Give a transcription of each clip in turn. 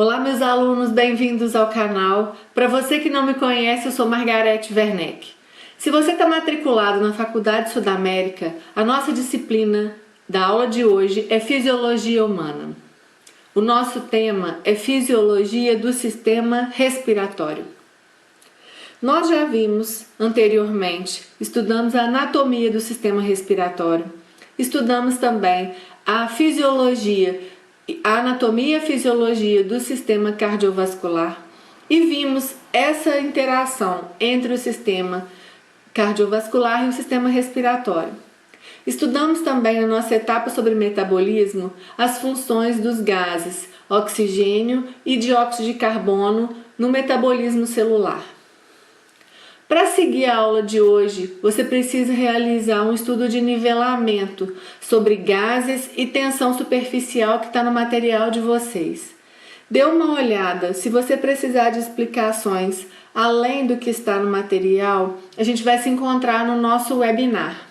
Olá, meus alunos, bem-vindos ao canal. Para você que não me conhece, eu sou Margarete Werneck. Se você está matriculado na Faculdade Sudamérica, a nossa disciplina da aula de hoje é Fisiologia Humana. O nosso tema é Fisiologia do Sistema Respiratório. Nós já vimos anteriormente, estudamos a anatomia do sistema respiratório, estudamos também a anatomia e a fisiologia do sistema cardiovascular e vimos essa interação entre o sistema cardiovascular e o sistema respiratório. Estudamos também na nossa etapa sobre metabolismo as funções dos gases oxigênio e dióxido de carbono no metabolismo celular. Para seguir a aula de hoje, você precisa realizar um estudo de nivelamento sobre gases e tensão superficial que está no material de vocês. Dê uma olhada, se você precisar de explicações além do que está no material, a gente vai se encontrar no nosso webinar.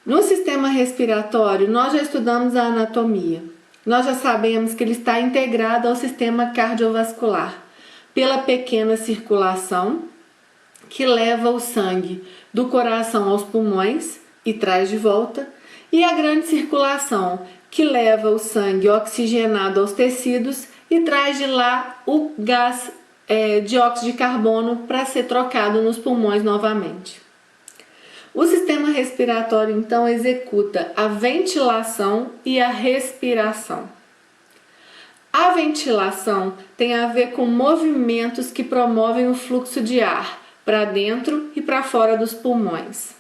No sistema respiratório, nós já estudamos a anatomia. Nós já sabemos que ele está integrado ao sistema cardiovascular pela pequena circulação, que leva o sangue do coração aos pulmões e traz de volta, e a grande circulação, que leva o sangue oxigenado aos tecidos e traz de lá o gás dióxido de carbono para ser trocado nos pulmões novamente. O sistema respiratório, então, executa a ventilação e a respiração. A ventilação tem a ver com movimentos que promovem o fluxo de ar para dentro e para fora dos pulmões.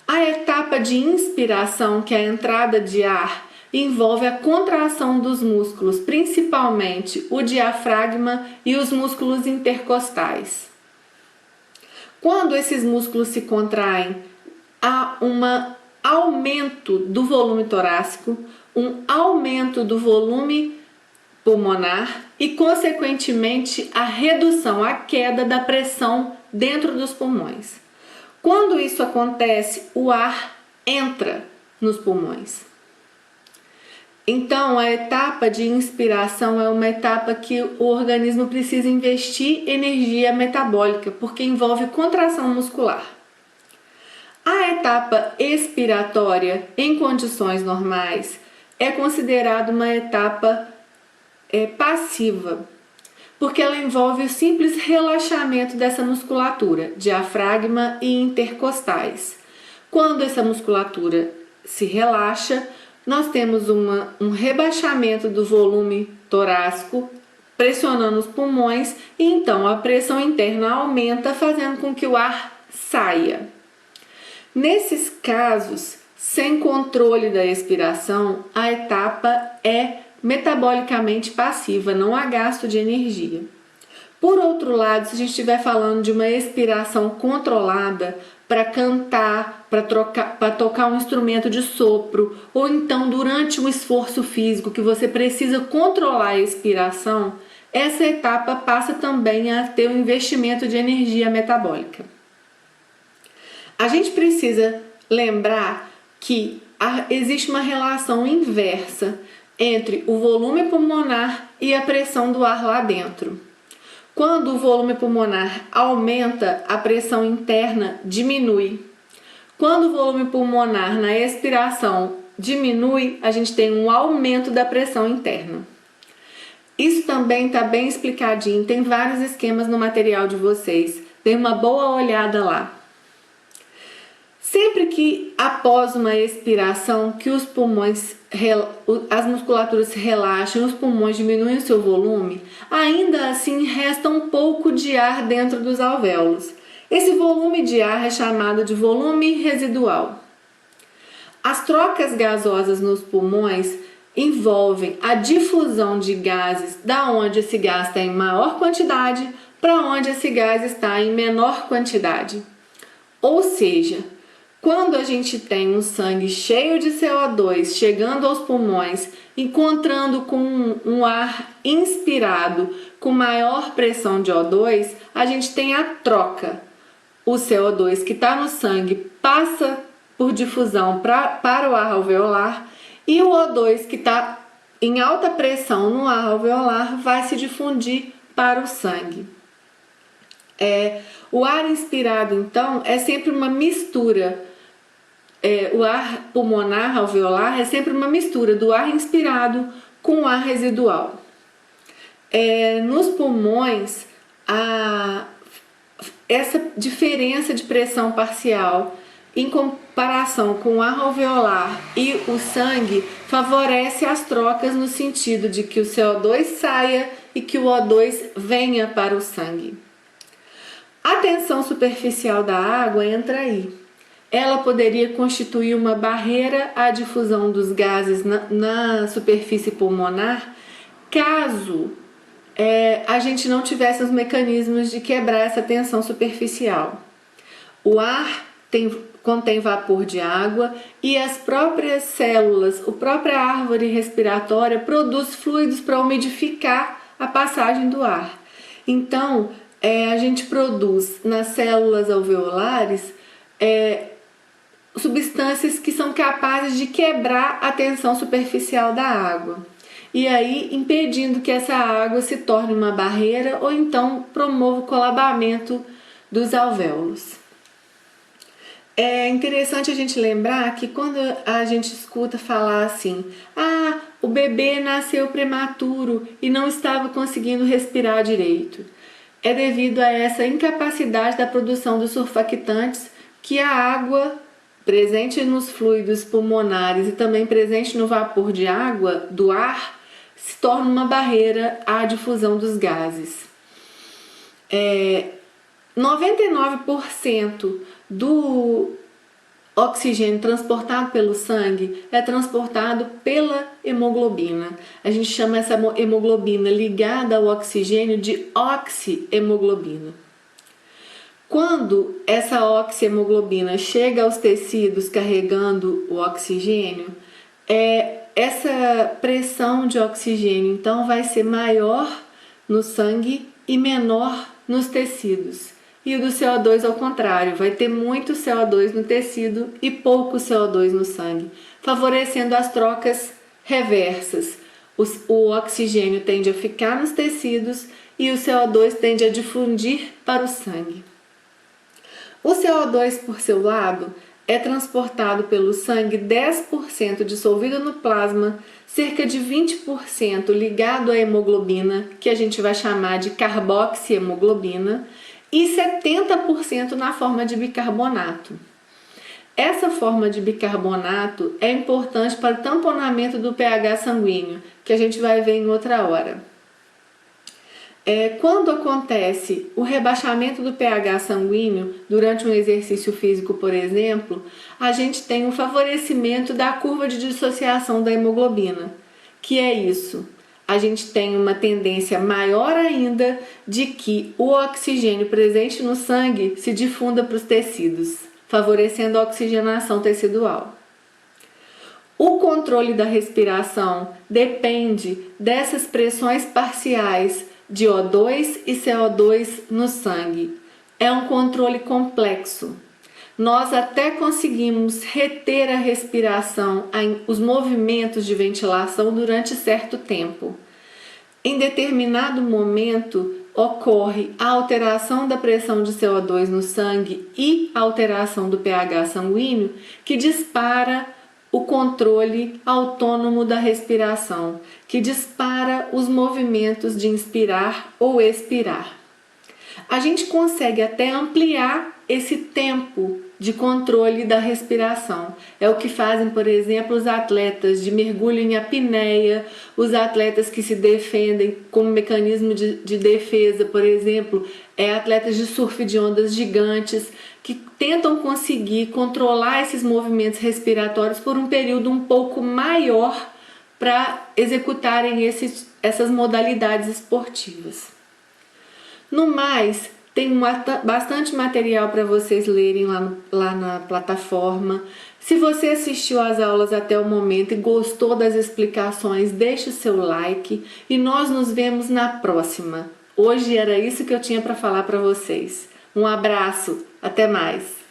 A etapa de inspiração, que é a entrada de ar, envolve a contração dos músculos, principalmente o diafragma e os músculos intercostais. Quando esses músculos se contraem, há um aumento do volume torácico, um aumento do volume pulmonar e, consequentemente, a redução, a queda da pressão dentro dos pulmões. Quando isso acontece, o ar entra nos pulmões. Então, a etapa de inspiração é uma etapa que o organismo precisa investir energia metabólica, porque envolve contração muscular. A etapa expiratória, em condições normais, é considerada uma etapa passiva, porque ela envolve o simples relaxamento dessa musculatura, diafragma e intercostais. Quando essa musculatura se relaxa, nós temos um rebaixamento do volume torácico, pressionando os pulmões, e então a pressão interna aumenta, fazendo com que o ar saia. Nesses casos, sem controle da expiração, a etapa é metabolicamente passiva, não há gasto de energia. Por outro lado, se a gente estiver falando de uma expiração controlada para cantar, para tocar um instrumento de sopro, ou então durante um esforço físico que você precisa controlar a expiração, essa etapa passa também a ter um investimento de energia metabólica. A gente precisa lembrar que existe uma relação inversa entre o volume pulmonar e a pressão do ar lá dentro. Quando o volume pulmonar aumenta, a pressão interna diminui. Quando o volume pulmonar na expiração diminui, a gente tem um aumento da pressão interna. Isso também está bem explicadinho, tem vários esquemas no material de vocês. Dê uma boa olhada lá. Sempre que após uma expiração que os pulmões, as musculaturas se relaxam e os pulmões diminuem o seu volume, ainda assim resta um pouco de ar dentro dos alvéolos. Esse volume de ar é chamado de volume residual. As trocas gasosas nos pulmões envolvem a difusão de gases da onde esse gás está em maior quantidade para onde esse gás está em menor quantidade. Ou seja, quando a gente tem um sangue cheio de CO2 chegando aos pulmões, encontrando com um ar inspirado com maior pressão de O2, a gente tem a troca. O CO2 que está no sangue passa por difusão para o ar alveolar e o O2 que está em alta pressão no ar alveolar vai se difundir para o sangue. O ar inspirado, então, é sempre uma mistura. O ar pulmonar alveolar é sempre uma mistura do ar inspirado com o ar residual. Nos pulmões, essa diferença de pressão parcial em comparação com o ar alveolar e o sangue favorece as trocas no sentido de que o CO2 saia e que o O2 venha para o sangue. A tensão superficial da água entra aí. Ela poderia constituir uma barreira à difusão dos gases na superfície pulmonar, caso a gente não tivesse os mecanismos de quebrar essa tensão superficial. O ar contém vapor de água e as próprias células, a própria árvore respiratória produz fluidos para umidificar a passagem do ar. Então, a gente produz nas células alveolares substâncias que são capazes de quebrar a tensão superficial da água. E aí impedindo que essa água se torne uma barreira ou então promova o colabamento dos alvéolos. É interessante a gente lembrar que quando a gente escuta falar assim, o bebê nasceu prematuro e não estava conseguindo respirar direito, é devido a essa incapacidade da produção dos surfactantes que a água presente nos fluidos pulmonares e também presente no vapor de água do ar se torna uma barreira à difusão dos gases. 99% do oxigênio transportado pelo sangue é transportado pela hemoglobina. A gente chama essa hemoglobina ligada ao oxigênio de oxihemoglobina. Quando essa oxihemoglobina chega aos tecidos carregando o oxigênio, essa pressão de oxigênio então vai ser maior no sangue e menor nos tecidos. E o do CO2 ao contrário, vai ter muito CO2 no tecido e pouco CO2 no sangue, favorecendo as trocas reversas. O oxigênio tende a ficar nos tecidos e o CO2 tende a difundir para o sangue. O CO2, por seu lado, é transportado pelo sangue 10% dissolvido no plasma, cerca de 20% ligado à hemoglobina, que a gente vai chamar de carboxihemoglobina, e 70% na forma de bicarbonato. Essa forma de bicarbonato é importante para o tamponamento do pH sanguíneo, que a gente vai ver em outra hora. Quando acontece o rebaixamento do pH sanguíneo durante um exercício físico, por exemplo, a gente tem um favorecimento da curva de dissociação da hemoglobina. Que é isso? A gente tem uma tendência maior ainda de que o oxigênio presente no sangue se difunda para os tecidos, favorecendo a oxigenação tecidual. O controle da respiração depende dessas pressões parciais de O2 e CO2 no sangue. É um controle complexo. Nós até conseguimos reter a respiração, os movimentos de ventilação durante certo tempo. Em determinado momento, ocorre a alteração da pressão de CO2 no sangue e a alteração do pH sanguíneo, que dispara o controle autônomo da respiração, que dispara os movimentos de inspirar ou expirar. A gente consegue até ampliar esse tempo de controle da respiração. É o que fazem, por exemplo, os atletas de mergulho em apneia, os atletas que se defendem como mecanismo de defesa, por exemplo, atletas de surf de ondas gigantes, que tentam conseguir controlar esses movimentos respiratórios por um período um pouco maior para executarem essas modalidades esportivas. No mais, tem bastante material para vocês lerem lá na plataforma. Se você assistiu às aulas até o momento e gostou das explicações, deixe o seu like e nós nos vemos na próxima. Hoje era isso que eu tinha para falar para vocês. Um abraço, até mais!